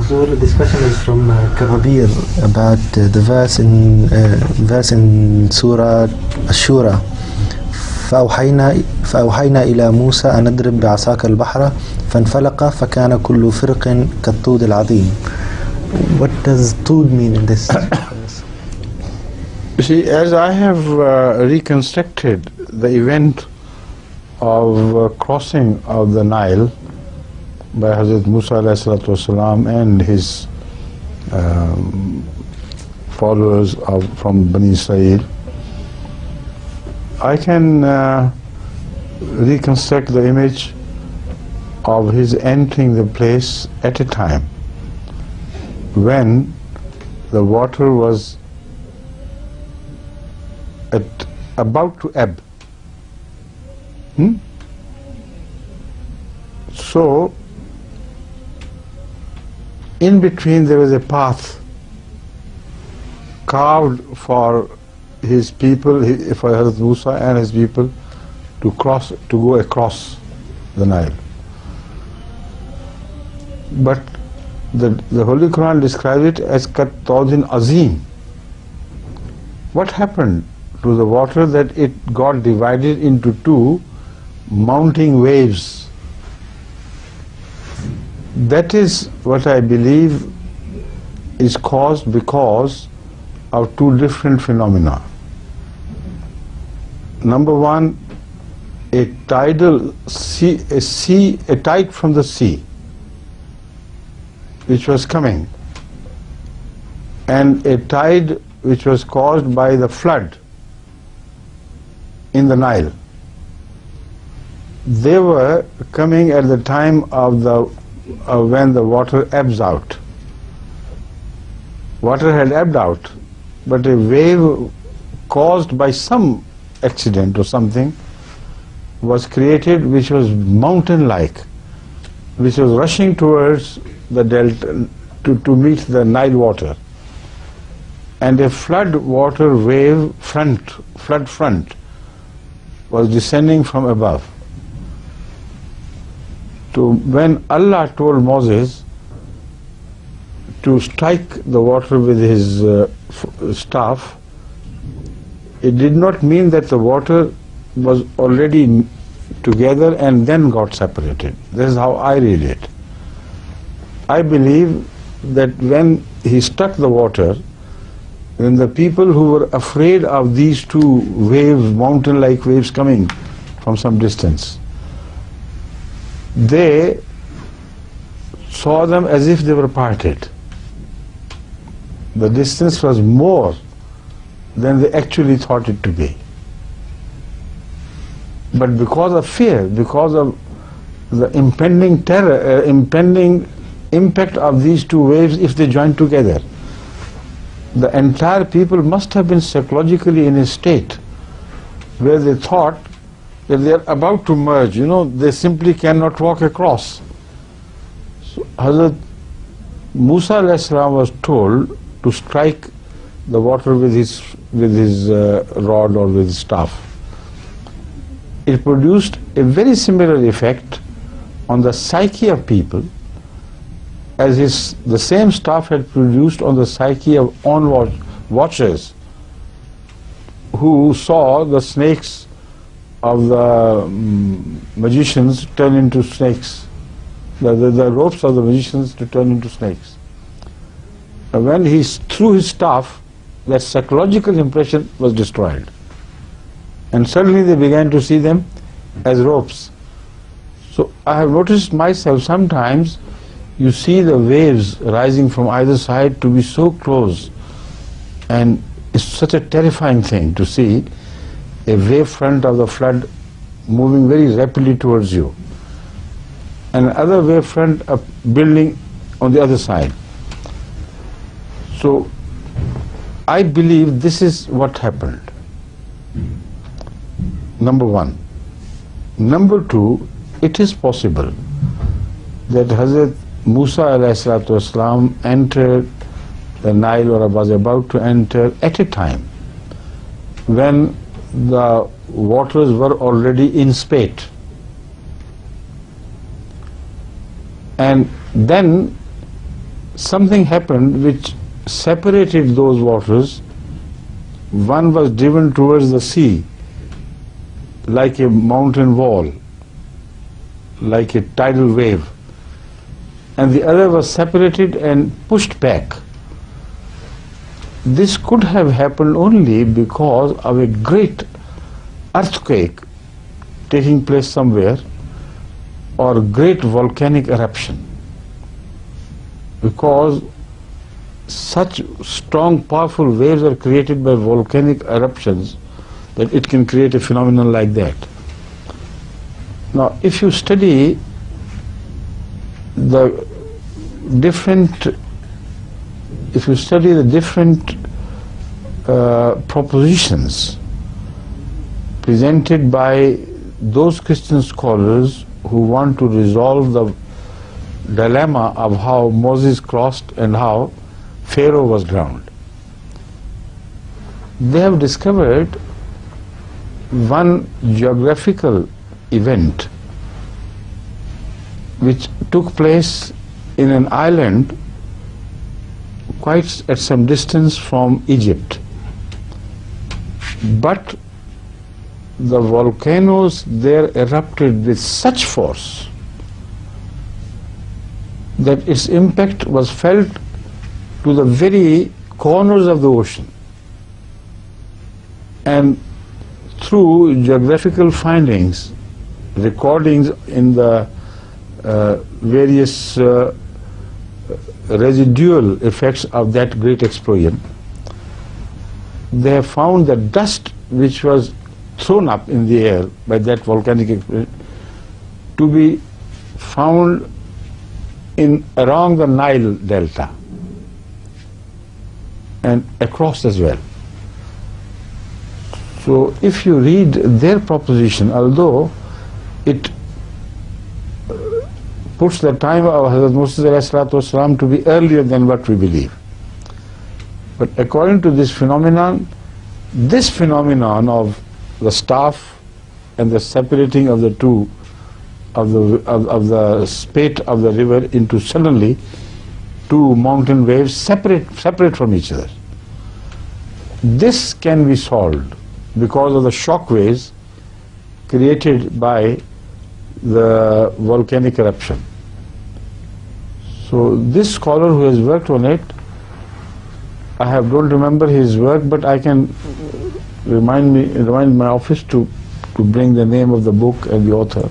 So this question is from Kabir about the verse in Surah Ash-Shura. فأوحينا إلى موسى أن اضرب بعصاك البحر فانفلق فكان كل فرق كالطود العظيم. What does طود mean in this verse? See, as I have reconstructed the event of crossing of the Nile by Hazrat Musa alayhi salatu wasalam and his followers from Bani Israel, I can reconstruct the image of his entering the place at a time when the water was about to ebb. So, in between there was a path carved for his people, for Hazrat Musa and his people to go across the Nile. But the Holy Quran describes it as Kat-Tawdin Azim. What happened to the water that it got divided into two mounting waves? That is what I believe is caused because of two different phenomena. Number one, a tide from the sea which was coming, and a tide which was caused by the flood in the Nile. They were coming at the time of when the water ebbs out. Water had ebbed out, but a wave caused by some accident or something was created which was mountain-like, which was rushing towards the delta to meet the Nile water. And a flood water wave flood front was descending from above. When Allah told Moses to strike the water with his staff, it did not mean that the water was already together and then got separated. This is how I read it. I believe that when he struck the water, when the people who were afraid of these two waves, mountain-like waves coming from some distance, they saw them as if they were parted. The distance was more than they actually thought it to be. But because of fear, because of the impending terror, impending impact of these two waves if they join together, the entire people must have been psychologically in a state where they thought that they are about to merge, they simply cannot walk across. So Hazrat Musa alayhi salam was told to strike the water with his rod or with his staff. It produced a very similar effect on the psyche of people as the same staff had produced on the psyche of watchers who saw the snakes of the magicians turn into snakes, the ropes of the magicians to turn into snakes. When he threw his staff, that psychological impression was destroyed. And suddenly they began to see them as ropes. So I have noticed myself sometimes you see the waves rising from either side to be so close, and it's such a terrifying thing to see a wave front of the flood moving very rapidly towards you, and another wave front of building on the other side. So I believe this is what happened. Number one. Number two, it is possible that Hazrat Musa alayhi salatu wasalam entered the Nile or was about to enter at a time when the waters were already in spate. And then something happened which separated those waters. One was driven towards the sea like a mountain wall, like a tidal wave, and the other was separated and pushed back. This could have happened only because of a great earthquake taking place somewhere, or great volcanic eruption, because such strong, powerful waves are created by volcanic eruptions that it can create a phenomenon like that. Now, if you study the different propositions presented by those Christian scholars who want to resolve the dilemma of how Moses crossed and how Pharaoh was drowned, they have discovered one geographical event which took place in an island quite at some distance from Egypt. But the volcanoes there erupted with such force that its impact was felt to the very corners of the ocean. And through geographical findings, recordings in the various residual effects of that great explosion, they have found that dust which was thrown up in the air by that volcanic explosion to be found around the Nile Delta and across as well. So if you read their proposition, although it puts the time of Hazrat Musa to be earlier than what we believe, but according to this phenomenon of the staff and the separating of the two, of the spate of the river into suddenly two mountain waves separate from each other, this can be solved because of the shock waves created by the volcanic eruption. So this scholar who has worked on it, I don't remember his work, but I can remind my office to bring the name of the book and the author,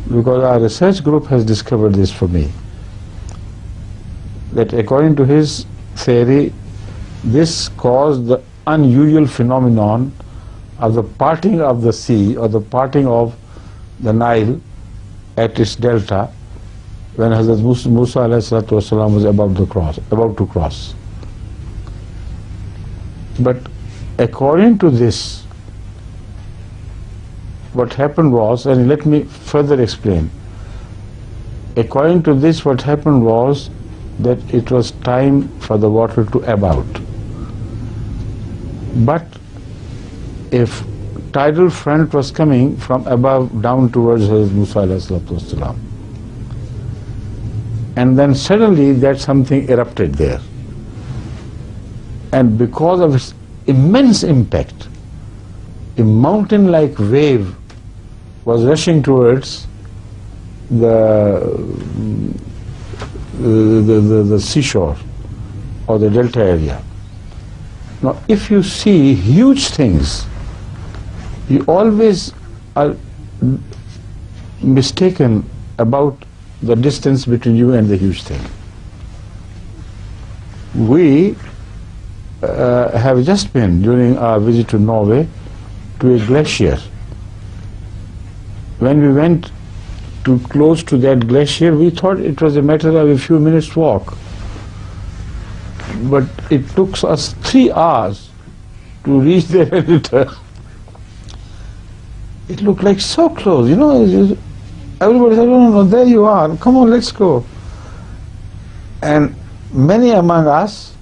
because our research group has discovered this for me, that according to his theory, this caused the unusual phenomenon of the parting of the sea or the parting of the Nile at its delta when Hazrat Musa was about to cross. But according to this, what happened was, and let me further explain, according to this what happened was that it was time for the water to ebb out. But if tidal front was coming from above down towards Hazrat Musa, and then suddenly that something erupted there, and because of its immense impact, a mountain-like wave was rushing towards the seashore or the delta area. Now, if you see huge things, you always are mistaken about the distance between you and the huge thing. We have just been, during our visit to Norway, to a glacier. When we went too close to that glacier, we thought it was a matter of a few minutes walk. But it took us 3 hours to reach there and return. It looked like so close, everybody said, no, there you are, come on, let's go. And many among us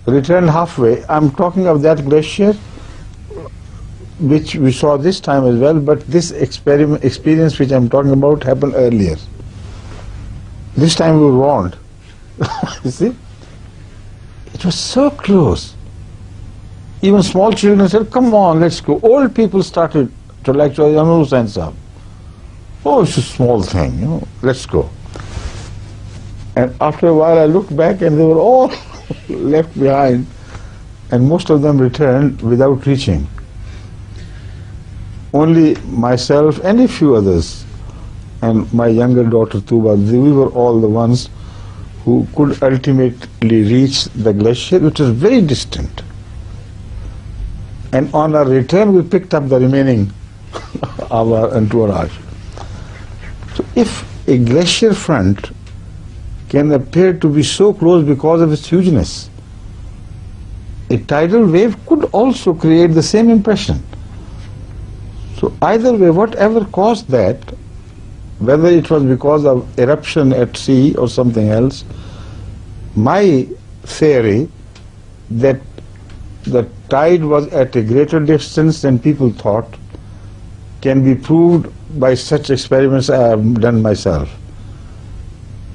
returned halfway. I'm talking of that glacier which we saw this time as well, but this experience which I'm talking about happened earlier. This time we were warned You see? It was so close. Even small children said, come on, let's go. Old people started to lecture, no sense of, oh, it's a small thing, you know, let's go. And after a while I looked back and they were all left behind, and most of them returned without reaching. Only myself and a few others, and my younger daughter Tuba, we were all the ones who could ultimately reach the glacier, which was very distant. And on our return, we picked up the remaining hour and entourage. So if a glacier front can appear to be so close because of its hugeness, a tidal wave could also create the same impression. So either way, whatever caused that, whether it was because of eruption at sea or something else, my theory that the tide was at a greater distance than people thought can be proved by such experiments I have done myself.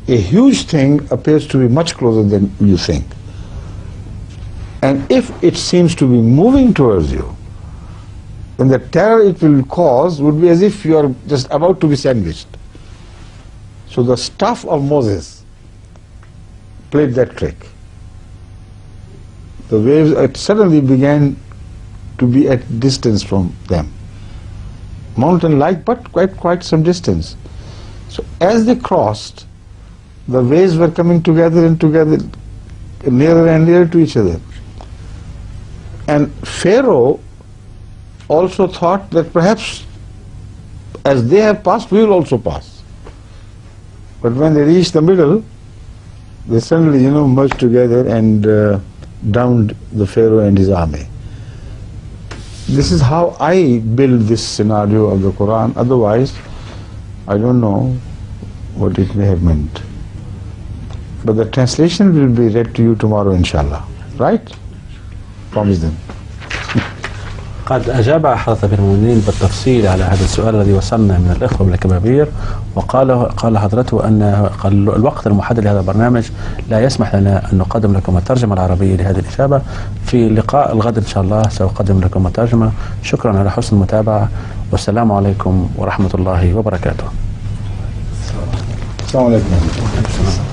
A huge thing appears to be much closer than you think. And if it seems to be moving towards you, then the terror it will cause would be as if you are just about to be sandwiched. So the staff of Moses played that trick. The waves suddenly began to be at distance from them. Mountain-like, but quite some distance. So as they crossed, the waves were coming together and together, nearer and nearer to each other. And Pharaoh also thought that perhaps as they have passed, we will also pass. But when they reached the middle, they suddenly, merged together and downed the Pharaoh and his army. This is how I build this scenario of the Quran. Otherwise, I don't know what it may have meant. But the translation will be read to you tomorrow, inshallah. Right? Promise them. قد أجاب حضرة أمير المؤمنين بالتفصيل على هذا السؤال الذي وصلنا من الإخوة بالكبابير، قال حضرته أن الوقت المحدد لهذا البرنامج لا يسمح لنا أن نقدم لكم الترجمة العربية لهذه الإجابة. في لقاء الغد إن شاء الله سأقدم لكم الترجمة. شكرا على حسن المتابعة، والسلام عليكم ورحمة الله وبركاته. السلام عليكم.